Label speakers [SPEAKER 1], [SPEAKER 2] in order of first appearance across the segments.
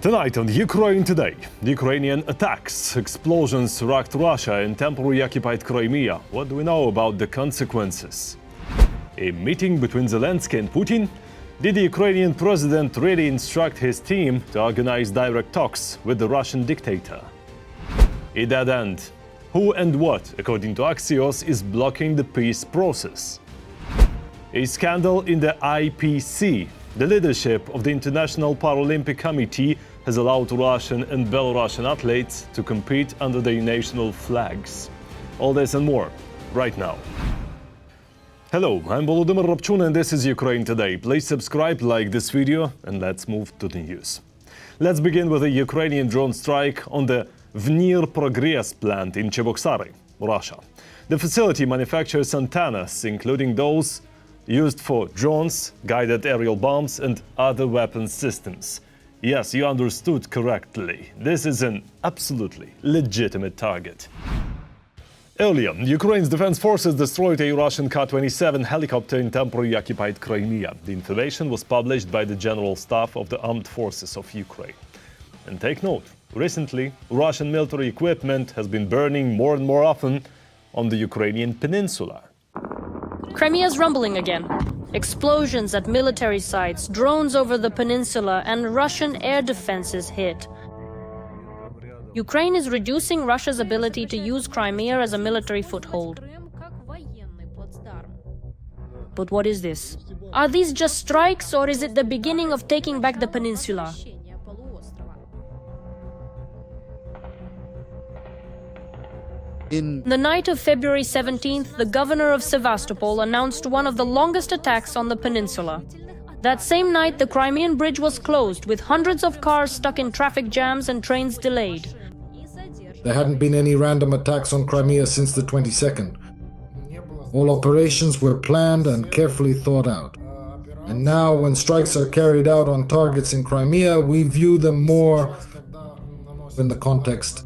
[SPEAKER 1] Tonight on Ukraine Today, Ukrainian attacks, explosions rocked Russia and temporarily occupied Crimea. What do we know about the consequences? A meeting between Zelenskyy and Putin? Did the Ukrainian President really instruct his team to organize direct talks with the Russian dictator? A dead end. Who and what, according to Axios, is blocking the peace process? A scandal in the IPC. The leadership of the International Paralympic Committee has allowed Russian and Belarusian athletes to compete under their national flags. All this and more, right now. Hello, I'm Volodymyr Robchun and this is Ukraine Today. Please subscribe, like this video, and let's move to the news. Let's begin with a Ukrainian drone strike on the Vnir Progress plant in Cheboksary, Russia. The facility manufactures antennas, including those used for drones, guided aerial bombs, and other weapons systems. Yes, you understood correctly. This is an absolutely legitimate target. Earlier, Ukraine's defense forces destroyed a Russian Ka-27 helicopter in temporarily occupied Crimea. The information was published by the General Staff of the Armed Forces of Ukraine. And take note, recently, Russian military equipment has been burning more and more often on the Ukrainian peninsula.
[SPEAKER 2] Crimea's rumbling again. Explosions at military sites, drones over the peninsula, and Russian air defenses hit. Ukraine is reducing Russia's ability to use Crimea as a military foothold. But what is this? Are these just strikes, or is it the beginning of taking back the peninsula? In the night of February 17th, the governor of Sevastopol announced one of the longest attacks on the peninsula. That same night, the Crimean bridge was closed, with hundreds of cars stuck in traffic jams and trains delayed.
[SPEAKER 3] There hadn't been any random attacks on Crimea since the 22nd. All operations were planned and carefully thought out. And now, when strikes are carried out on targets in Crimea, we view them more in the context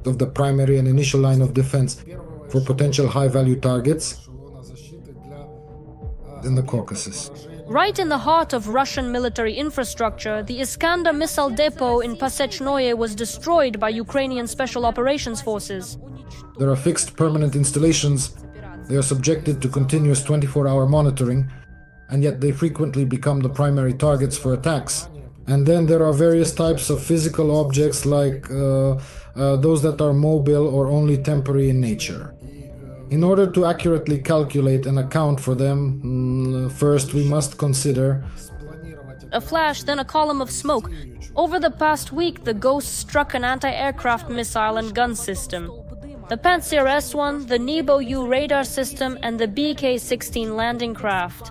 [SPEAKER 3] of the primary and initial line of defense for potential high-value targets in the Caucasus.
[SPEAKER 2] Right in the heart of Russian military infrastructure, the Iskander missile depot in Pasechnoye was destroyed by Ukrainian Special Operations Forces.
[SPEAKER 3] There are fixed permanent installations. They are subjected to continuous 24-hour monitoring, and yet they frequently become the primary targets for attacks. And then there are various types of physical objects like those that are mobile or only temporary in nature. In order to accurately calculate and account for them, first we must consider
[SPEAKER 2] a flash, then a column of smoke. Over the past week, the Ghost struck an anti-aircraft missile and gun system. The Pantsir S-1, the Nebo-U radar system, and the BK-16 landing craft.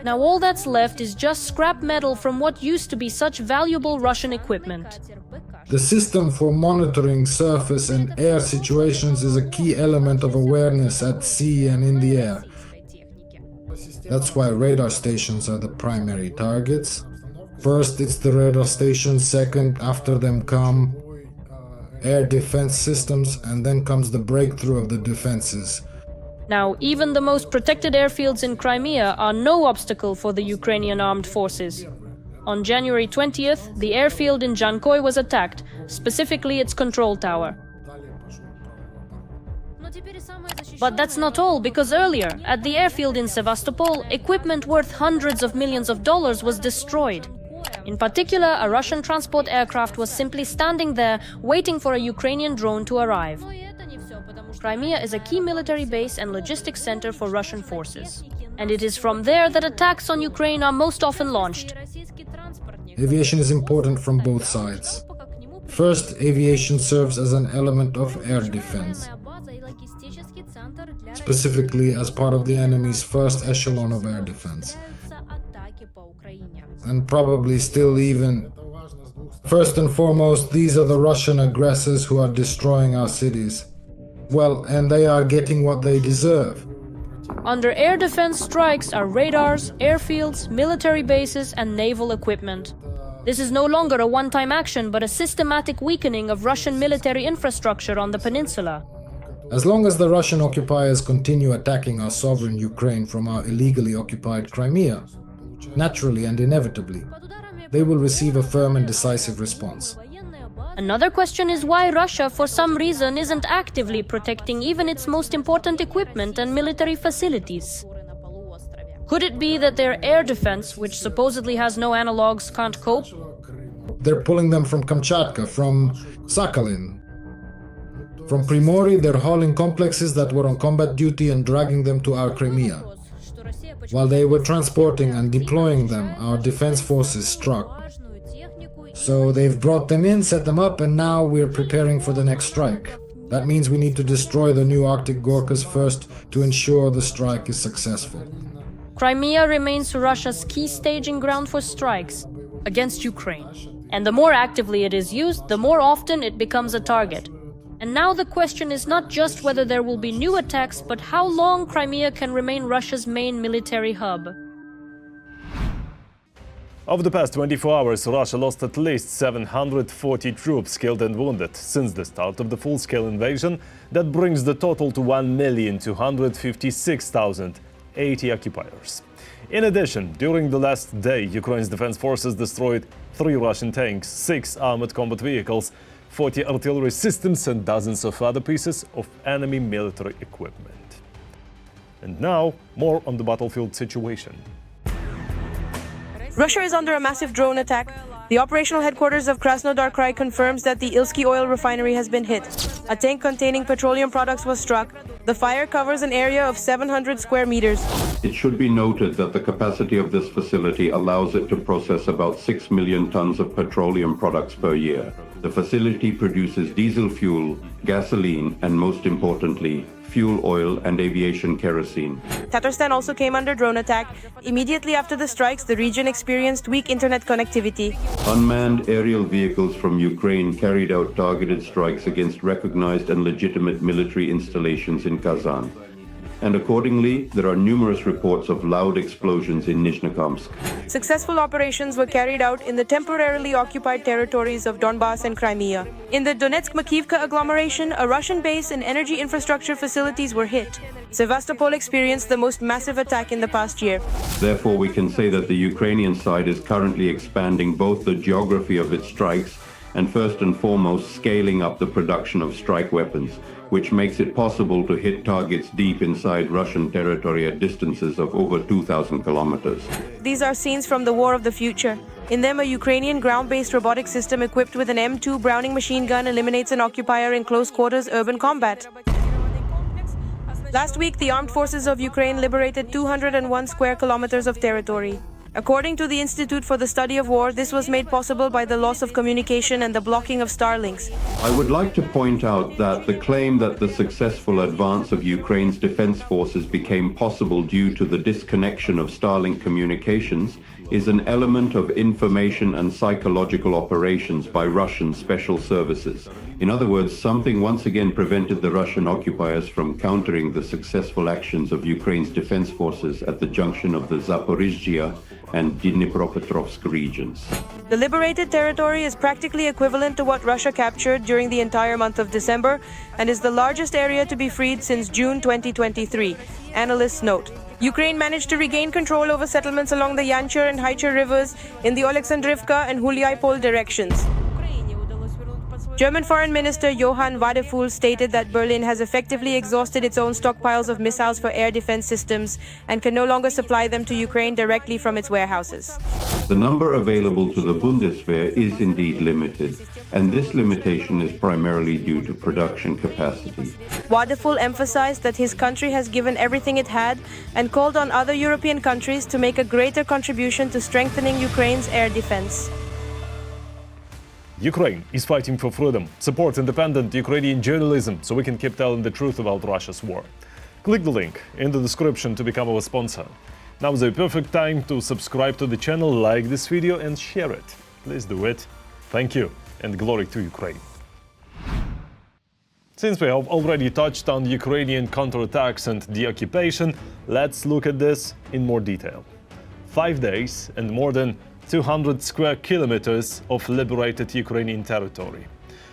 [SPEAKER 2] Now all that's left is just scrap metal from what used to be such valuable Russian equipment.
[SPEAKER 3] The system for monitoring surface and air situations is a key element of awareness at sea and in the air. That's why radar stations are the primary targets. First, it's the radar stations. Second, after them come air defense systems, and then comes the breakthrough of the defenses.
[SPEAKER 2] Now, even the most protected airfields in Crimea are no obstacle for the Ukrainian armed forces. On January 20th, the airfield in Jankoy was attacked, specifically its control tower. But that's not all, because earlier, at the airfield in Sevastopol, equipment worth hundreds of millions of dollars was destroyed. In particular, a Russian transport aircraft was simply standing there, waiting for a Ukrainian drone to arrive. Crimea is a key military base and logistics center for Russian forces. And it is from there that attacks on Ukraine are most often launched.
[SPEAKER 3] Aviation is important from both sides. First, aviation serves as an element of air defense, specifically as part of the enemy's first echelon of air defense. And probably still even. First and foremost, these are the Russian aggressors who are destroying our cities. Well, and they are getting what they deserve.
[SPEAKER 2] Under air defense strikes are radars, airfields, military bases, and naval equipment. This is no longer a one-time action, but a systematic weakening of Russian military infrastructure on the peninsula.
[SPEAKER 3] As long as the Russian occupiers continue attacking our sovereign Ukraine from our illegally occupied Crimea, naturally and inevitably, they will receive a firm and decisive response.
[SPEAKER 2] Another question is why Russia, for some reason, isn't actively protecting even its most important equipment and military facilities. Could it be that their air defense, which supposedly has no analogs, can't cope?
[SPEAKER 3] They're pulling them from Kamchatka, from Sakhalin. From Primorye, they're hauling complexes that were on combat duty and dragging them to our Crimea. While they were transporting and deploying them, our defense forces struck. So they've brought them in, set them up, and now we're preparing for the next strike. That means we need to destroy the new Arctic Gorkas first to ensure the strike is successful.
[SPEAKER 2] Crimea remains Russia's key staging ground for strikes against Ukraine. And the more actively it is used, the more often it becomes a target. And now the question is not just whether there will be new attacks, but how long Crimea can remain Russia's main military hub.
[SPEAKER 1] Over the past 24 hours, Russia lost at least 740 troops killed and wounded since the start of the full-scale invasion. That brings the total to 1,256,080 occupiers. In addition, during the last day, Ukraine's defense forces destroyed 3 Russian tanks, 6 armored combat vehicles, 40 artillery systems and dozens of other pieces of enemy military equipment. And now, more on the battlefield situation.
[SPEAKER 4] Russia is under a massive drone attack. The operational headquarters of Krasnodar Krai confirms that the Zelenskyy oil refinery has been hit. A tank containing petroleum products was struck. The fire covers an area of 700 square meters.
[SPEAKER 5] It should be noted that the capacity of this facility allows it to process about 6 million tons of petroleum products per year. The facility produces diesel fuel, gasoline, and most importantly, fuel oil and aviation kerosene.
[SPEAKER 4] Tatarstan also came under drone attack. Immediately after the strikes, the region experienced weak internet connectivity.
[SPEAKER 5] Unmanned aerial vehicles from Ukraine carried out targeted strikes against recognized and legitimate military installations in Kazan. And accordingly, there are numerous reports of loud explosions in Nizhnekamsk.
[SPEAKER 4] Successful operations were carried out in the temporarily occupied territories of Donbas and Crimea. In the Donetsk-Makivka agglomeration, a Russian base and energy infrastructure facilities were hit. Sevastopol experienced the most massive attack in the past year.
[SPEAKER 5] Therefore, we can say that the Ukrainian side is currently expanding both the geography of its strikes and first and foremost scaling up the production of strike weapons, which makes it possible to hit targets deep inside Russian territory at distances of over 2,000 kilometers.
[SPEAKER 4] These are scenes from the war of the future. In them, a Ukrainian ground-based robotic system equipped with an M2 Browning machine gun eliminates an occupier in close-quarters urban combat. Last week, the armed forces of Ukraine liberated 201 square kilometers of territory. According to the Institute for the Study of War, this was made possible by the loss of communication and the blocking of Starlinks.
[SPEAKER 5] I would like to point out that the claim that the successful advance of Ukraine's defense forces became possible due to the disconnection of Starlink communications is an element of information and psychological operations by Russian special services. In other words, something once again prevented the Russian occupiers from countering the successful actions of Ukraine's defense forces at the junction of the Zaporizhzhia and Dnipropetrovsk regions.
[SPEAKER 4] The liberated territory is practically equivalent to what Russia captured during the entire month of December and is the largest area to be freed since June 2023, analysts note. Ukraine managed to regain control over settlements along the Yanchur and Haichur rivers in the Oleksandrivka and Hulyai directions. German Foreign Minister Johann Wadephul stated that Berlin has effectively exhausted its own stockpiles of missiles for air defense systems and can no longer supply them to Ukraine directly from its warehouses.
[SPEAKER 5] The number available to the Bundeswehr is indeed limited, and this limitation is primarily due to production capacity.
[SPEAKER 4] Wadephul emphasized that his country has given everything it had and called on other European countries to make a greater contribution to strengthening Ukraine's air defense.
[SPEAKER 1] Ukraine is fighting for freedom. Support independent Ukrainian journalism so we can keep telling the truth about Russia's war. Click the link in the description to become our sponsor. Now is the perfect time to subscribe to the channel, like this video and share it. Please do it. Thank you and glory to Ukraine. Since we have already touched on Ukrainian counterattacks and the occupation, let's look at this in more detail. 5 days and more than 200 square kilometers of liberated Ukrainian territory.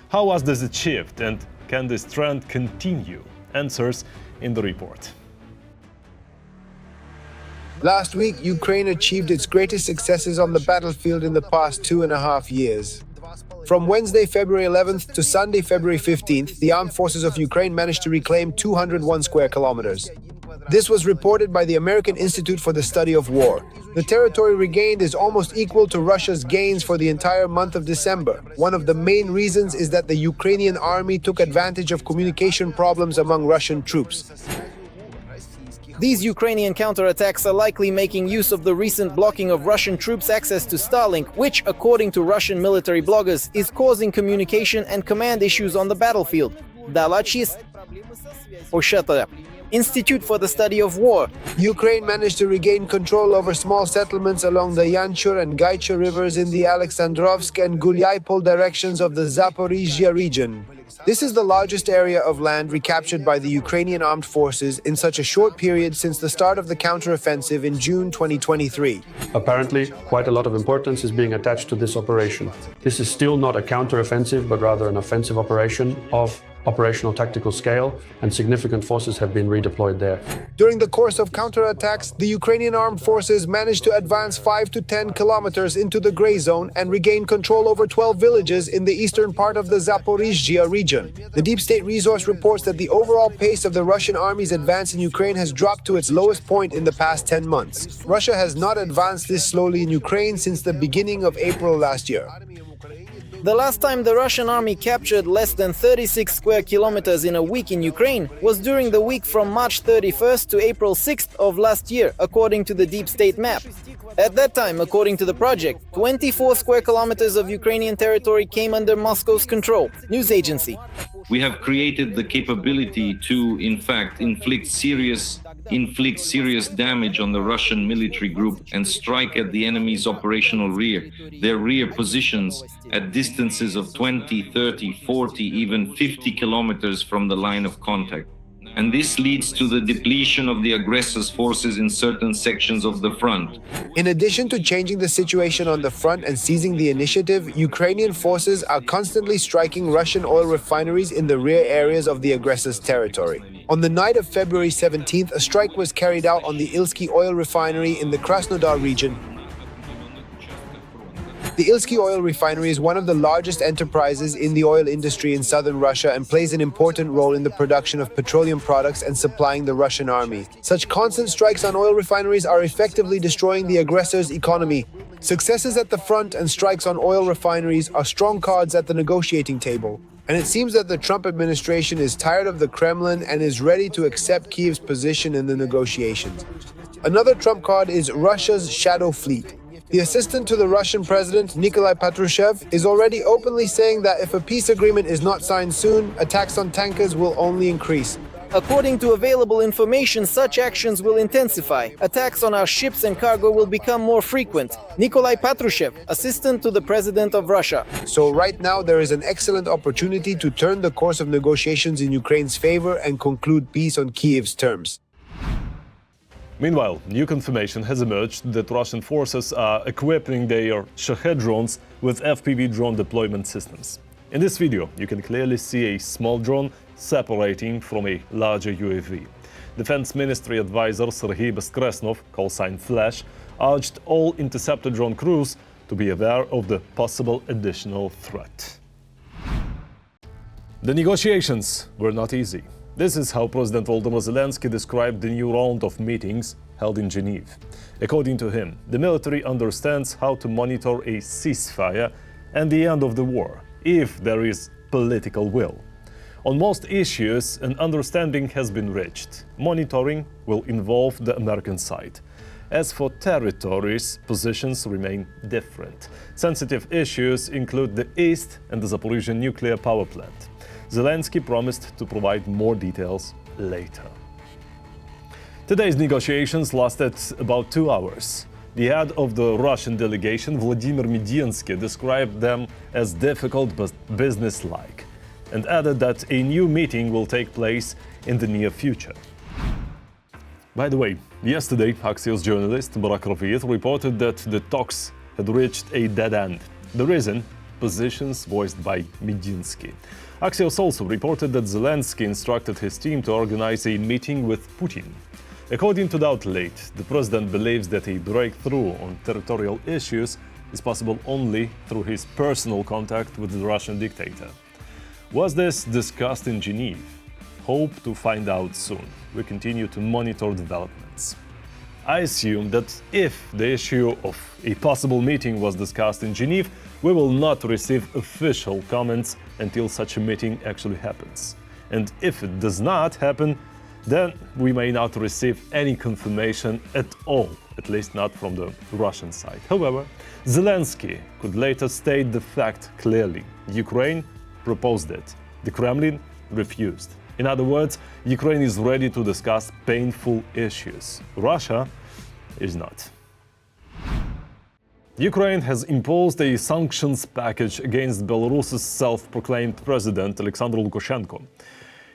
[SPEAKER 1] How was this achieved and can this trend continue? Answers in the report.
[SPEAKER 6] Last week, Ukraine achieved its greatest successes on the battlefield in the past 2.5 years. From Wednesday, February 11th to Sunday, February 15th, the armed forces of Ukraine managed to reclaim 201 square kilometers. This was reported by the American Institute for the Study of War. The territory regained is almost equal to Russia's gains for the entire month of December. One of the main reasons is that the Ukrainian army took advantage of communication problems among Russian troops.
[SPEAKER 7] These Ukrainian counterattacks are likely making use of the recent blocking of Russian troops' access to Starlink, which, according to Russian military bloggers, is causing communication and command issues on the battlefield. Dalachis Oshatara, Institute for the Study of War.
[SPEAKER 6] Ukraine managed to regain control over small settlements along the Yanchur and Gaicha rivers in the Alexandrovsk and Gulyapol directions of the Zaporizhia region. This is the largest area of land recaptured by the Ukrainian armed forces in such a short period since the start of the counteroffensive in June 2023.
[SPEAKER 8] Apparently, quite a lot of importance is being attached to this operation. This is still not a counteroffensive, but rather an offensive operation of operational tactical scale, and significant forces have been redeployed there.
[SPEAKER 6] During the course of counterattacks, the Ukrainian armed forces managed to advance 5 to 10 kilometers into the gray zone and regain control over 12 villages in the eastern part of the Zaporizhia region. The Deep State resource reports that the overall pace of the Russian army's advance in Ukraine has dropped to its lowest point in the past 10 months. Russia has not advanced this slowly in Ukraine since the beginning of April last year.
[SPEAKER 7] The last time the Russian army captured less than 36 square kilometers in a week in Ukraine was during the week from March 31st to April 6th of last year, according to the Deep State map. At that time, according to the project, 24 square kilometers of Ukrainian territory came under Moscow's control. News agency.
[SPEAKER 9] We have created the capability to, in fact, inflict serious damage on the Russian military group and strike at the enemy's operational rear, their rear positions at distances of 20, 30, 40, even 50 kilometers from the line of contact. And this leads to the depletion of the aggressor's forces in certain sections of the front.
[SPEAKER 6] In addition to changing the situation on the front and seizing the initiative, Ukrainian forces are constantly striking Russian oil refineries in the rear areas of the aggressor's territory. On the night of February 17th, a strike was carried out on the Ilsky oil refinery in the Krasnodar region. The Ilsky oil refinery is one of the largest enterprises in the oil industry in southern Russia and plays an important role in the production of petroleum products and supplying the Russian army. Such constant strikes on oil refineries are effectively destroying the aggressor's economy. Successes at the front and strikes on oil refineries are strong cards at the negotiating table. And it seems that the Trump administration is tired of the Kremlin and is ready to accept Kyiv's position in the negotiations. Another Trump card is Russia's shadow fleet. The assistant to the Russian president, Nikolai Patrushev, is already openly saying that if a peace agreement is not signed soon, attacks on tankers will only increase.
[SPEAKER 7] According to available information, such actions will intensify. Attacks on our ships and cargo will become more frequent. Nikolai Patrushev, assistant to the president of Russia.
[SPEAKER 6] So right now there is an excellent opportunity to turn the course of negotiations in Ukraine's favor and conclude peace on Kyiv's terms.
[SPEAKER 1] Meanwhile, new confirmation has emerged that Russian forces are equipping their Shahed drones with FPV drone deployment systems. In this video, you can clearly see a small drone separating from a larger UAV. Defense Ministry advisor Sergei Beskresnov, callsign Flash, urged all interceptor drone crews to be aware of the possible additional threat. The negotiations were not easy. This is how President Volodymyr Zelensky described the new round of meetings held in Geneva. According to him, the military understands how to monitor a ceasefire and the end of the war, if there is political will. On most issues, an understanding has been reached. Monitoring will involve the American side. As for territories, positions remain different. Sensitive issues include the East and the Zaporizhia nuclear power plant. Zelensky promised to provide more details later. Today's negotiations lasted about 2 hours. The head of the Russian delegation, Vladimir Medinsky, described them as difficult but businesslike, and added that a new meeting will take place in the near future. By the way, yesterday, Axios journalist Barak Rafiet reported that the talks had reached a dead end. The reason? Positions voiced by Medinsky. Axios also reported that Zelensky instructed his team to organize a meeting with Putin. According to the outlet, the president believes that a breakthrough on territorial issues is possible only through his personal contact with the Russian dictator. Was this discussed in Geneva? Hope to find out soon. We continue to monitor developments. I assume that if the issue of a possible meeting was discussed in Geneva, we will not receive official comments until such a meeting actually happens. And if it does not happen, then we may not receive any confirmation at all, at least not from the Russian side. However, Zelensky could later state the fact clearly. Ukraine proposed it. The Kremlin refused. In other words, Ukraine is ready to discuss painful issues. Russia is not. Ukraine has imposed a sanctions package against Belarus's self-proclaimed president, Alexander Lukashenko.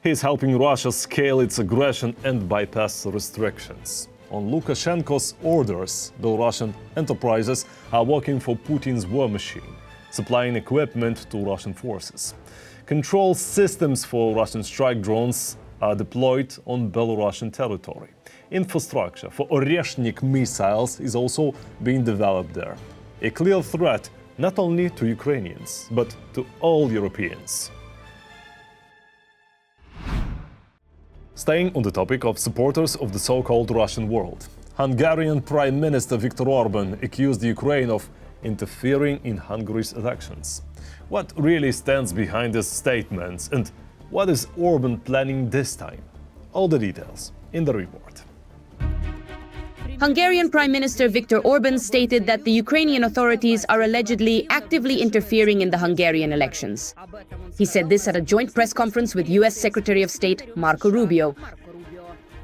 [SPEAKER 1] He is helping Russia scale its aggression and bypass restrictions. On Lukashenko's orders, Belarusian enterprises are working for Putin's war machine, supplying equipment to Russian forces. Control systems for Russian strike drones are deployed on Belarusian territory. Infrastructure for Oreshnik missiles is also being developed there. A clear threat not only to Ukrainians, but to all Europeans. Staying on the topic of supporters of the so-called Russian world, Hungarian Prime Minister Viktor Orban accused Ukraine of interfering in Hungary's elections. What really stands behind his statements, and what is Orban planning this time? All the details in the report.
[SPEAKER 10] Hungarian Prime Minister Viktor Orban stated that the Ukrainian authorities are allegedly actively interfering in the Hungarian elections. He said this at a joint press conference with US Secretary of State Marco Rubio.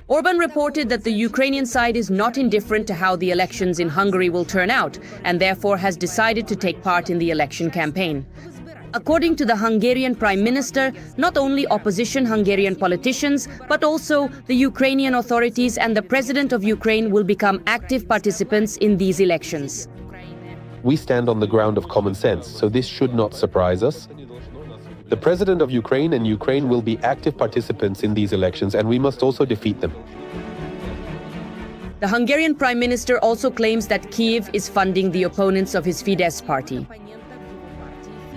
[SPEAKER 10] Orban reported that the Ukrainian side is not indifferent to how the elections in Hungary will turn out, and therefore has decided to take part in the election campaign. According to the Hungarian Prime Minister, not only opposition Hungarian politicians, but also the Ukrainian authorities and the President of Ukraine will become active participants in these elections.
[SPEAKER 11] We stand on the ground of common sense, so this should not surprise us. The President of Ukraine and Ukraine will be active participants in these elections, and we must also defeat them.
[SPEAKER 10] The Hungarian Prime Minister also claims that Kyiv is funding the opponents of his Fidesz party.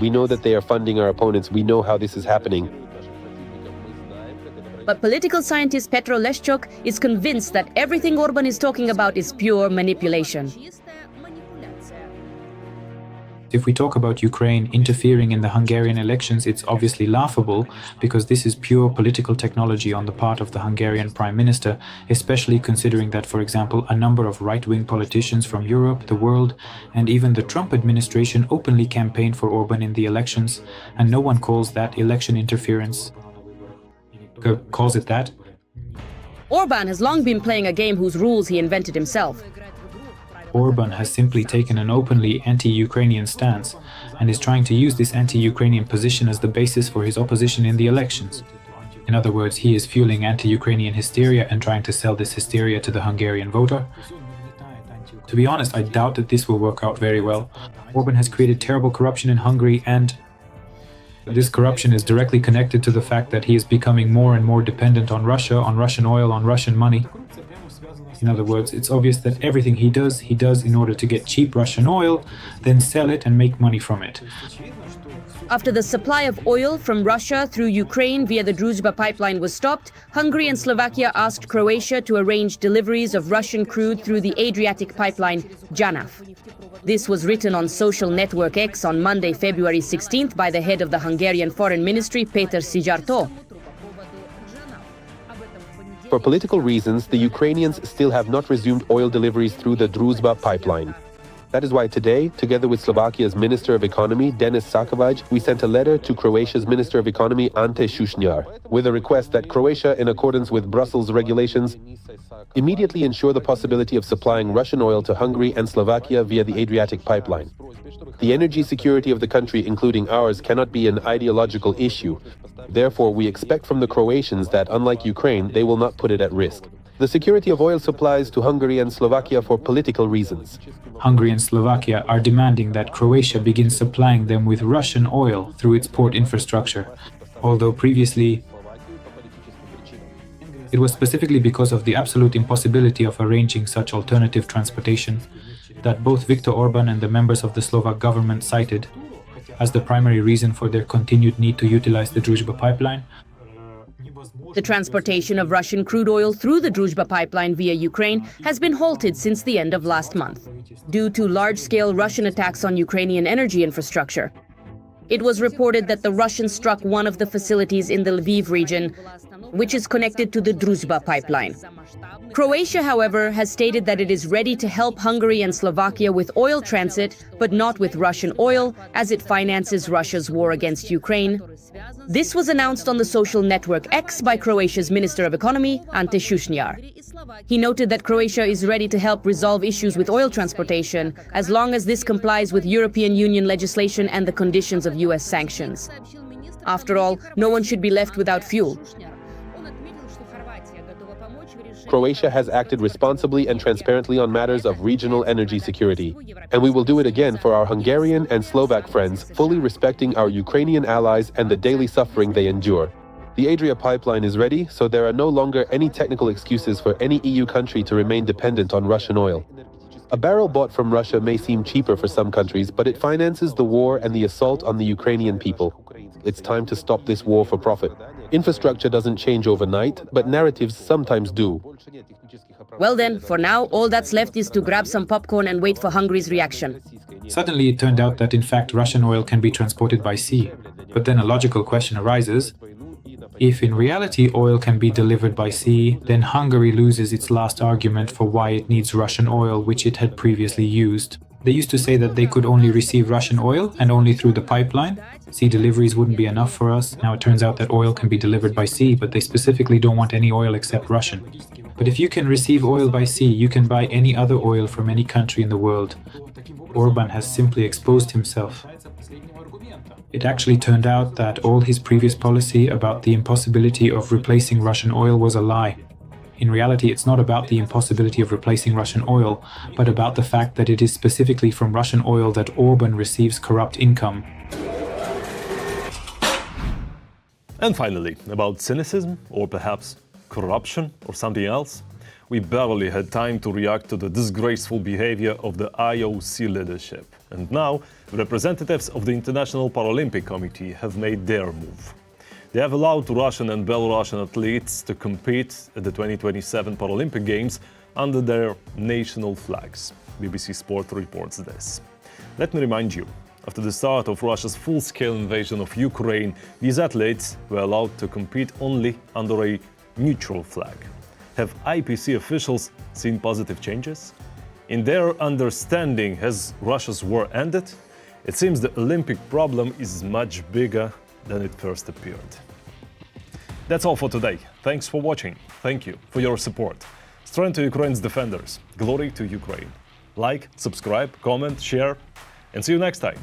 [SPEAKER 11] We know that they are funding our opponents. We know how this is happening.
[SPEAKER 10] But political scientist Petro Leszczuk is convinced that everything Orban is talking about is pure manipulation.
[SPEAKER 12] If we talk about Ukraine interfering in the Hungarian elections, it's obviously laughable because this is pure political technology on the part of the Hungarian Prime Minister, especially considering that, for example, a number of right-wing politicians from Europe, the world, and even the Trump administration openly campaigned for Orban in the elections, and no one calls that election interference. Calls it that.
[SPEAKER 10] Orban has long been playing a game whose rules he invented himself.
[SPEAKER 12] Orban has simply taken an openly anti-Ukrainian stance and is trying to use this anti-Ukrainian position as the basis for his opposition in the elections. In other words, he is fueling anti-Ukrainian hysteria and trying to sell this hysteria to the Hungarian voter. To be honest, I doubt that this will work out very well. Orban has created terrible corruption in Hungary, and this corruption is directly connected to the fact that he is becoming more and more dependent on Russia, on Russian oil, on Russian money. In other words, it's obvious that everything he does in order to get cheap Russian oil, then sell it and make money from it.
[SPEAKER 10] After the supply of oil from Russia through Ukraine via the Druzhba pipeline was stopped, Hungary and Slovakia asked Croatia to arrange deliveries of Russian crude through the Adriatic pipeline JANAF. This was written on social network X on Monday, February 16th by the head of the Hungarian Foreign Ministry, Péter Szijjártó.
[SPEAKER 11] For political reasons, the Ukrainians still have not resumed oil deliveries through the Druzhba pipeline. That is why today, together with Slovakia's Minister of Economy, Denis Sakovaj, we sent a letter to Croatia's Minister of Economy, Ante Šušnjar, with a request that Croatia, in accordance with Brussels regulations, immediately ensure the possibility of supplying Russian oil to Hungary and Slovakia via the Adriatic pipeline. The energy security of the country, including ours, cannot be an ideological issue. Therefore, we expect from the Croatians that, unlike Ukraine, they will not put it at risk. The security of oil supplies to Hungary and Slovakia for political reasons.
[SPEAKER 12] Hungary and Slovakia are demanding that Croatia begins supplying them with Russian oil through its port infrastructure, although previously It was specifically because of the absolute impossibility of arranging such alternative transportation that both Viktor Orban and the members of the Slovak government cited as the primary reason for their continued need to utilize the Druzhba pipeline.
[SPEAKER 10] The transportation of Russian crude oil through the Druzhba pipeline via Ukraine has been halted since the end of last month, due to large-scale Russian attacks on Ukrainian energy infrastructure. It was reported that the Russians struck one of the facilities in the Lviv region, which is connected to the Druzhba pipeline. Croatia, however, has stated that it is ready to help Hungary and Slovakia with oil transit, but not with Russian oil, as it finances Russia's war against Ukraine. This was announced on the social network X by Croatia's Minister of Economy, Ante Šušnjar. He noted that Croatia is ready to help resolve issues with oil transportation, as long as this complies with European Union legislation and the conditions of US sanctions. After all, no one should be left without fuel.
[SPEAKER 11] Croatia has acted responsibly and transparently on matters of regional energy security, and we will do it again for our Hungarian and Slovak friends, fully respecting our Ukrainian allies and the daily suffering they endure. The Adria pipeline is ready, so there are no longer any technical excuses for any EU country to remain dependent on Russian oil. A barrel bought from Russia may seem cheaper for some countries, but it finances the war and the assault on the Ukrainian people. It's time to stop this war for profit. Infrastructure doesn't change overnight, but narratives sometimes do.
[SPEAKER 10] Well then, for now, all that's left is to grab some popcorn and wait for Hungary's reaction.
[SPEAKER 12] Suddenly it turned out that in fact Russian oil can be transported by sea. But then a logical question arises. If in reality oil can be delivered by sea, then Hungary loses its last argument for why it needs Russian oil, which it had previously used. They used to say that they could only receive Russian oil and only through the pipeline. Sea deliveries wouldn't be enough for us. Now it turns out that oil can be delivered by sea, but they specifically don't want any oil except Russian. But if you can receive oil by sea, you can buy any other oil from any country in the world. Orban has simply exposed himself. It actually turned out that all his previous policy about the impossibility of replacing Russian oil was a lie. In reality, it's not about the impossibility of replacing Russian oil, but about the fact that it is specifically from Russian oil that Orban receives corrupt income.
[SPEAKER 1] And finally, about cynicism, or perhaps corruption, or something else. We barely had time to react to the disgraceful behavior of the IOC leadership. And now, representatives of the International Paralympic Committee have made their move. They have allowed Russian and Belarusian athletes to compete at the 2027 Paralympic Games under their national flags. BBC Sport reports this. Let me remind you, after the start of Russia's full-scale invasion of Ukraine, these athletes were allowed to compete only under a neutral flag. Have IPC officials seen positive changes? In their understanding, has Russia's war ended? It seems the Olympic problem is much bigger than it first appeared. That's all for today. Thanks for watching. Thank you for your support. Strength to Ukraine's defenders. Glory to Ukraine. Like, subscribe, comment, share, and see you next time.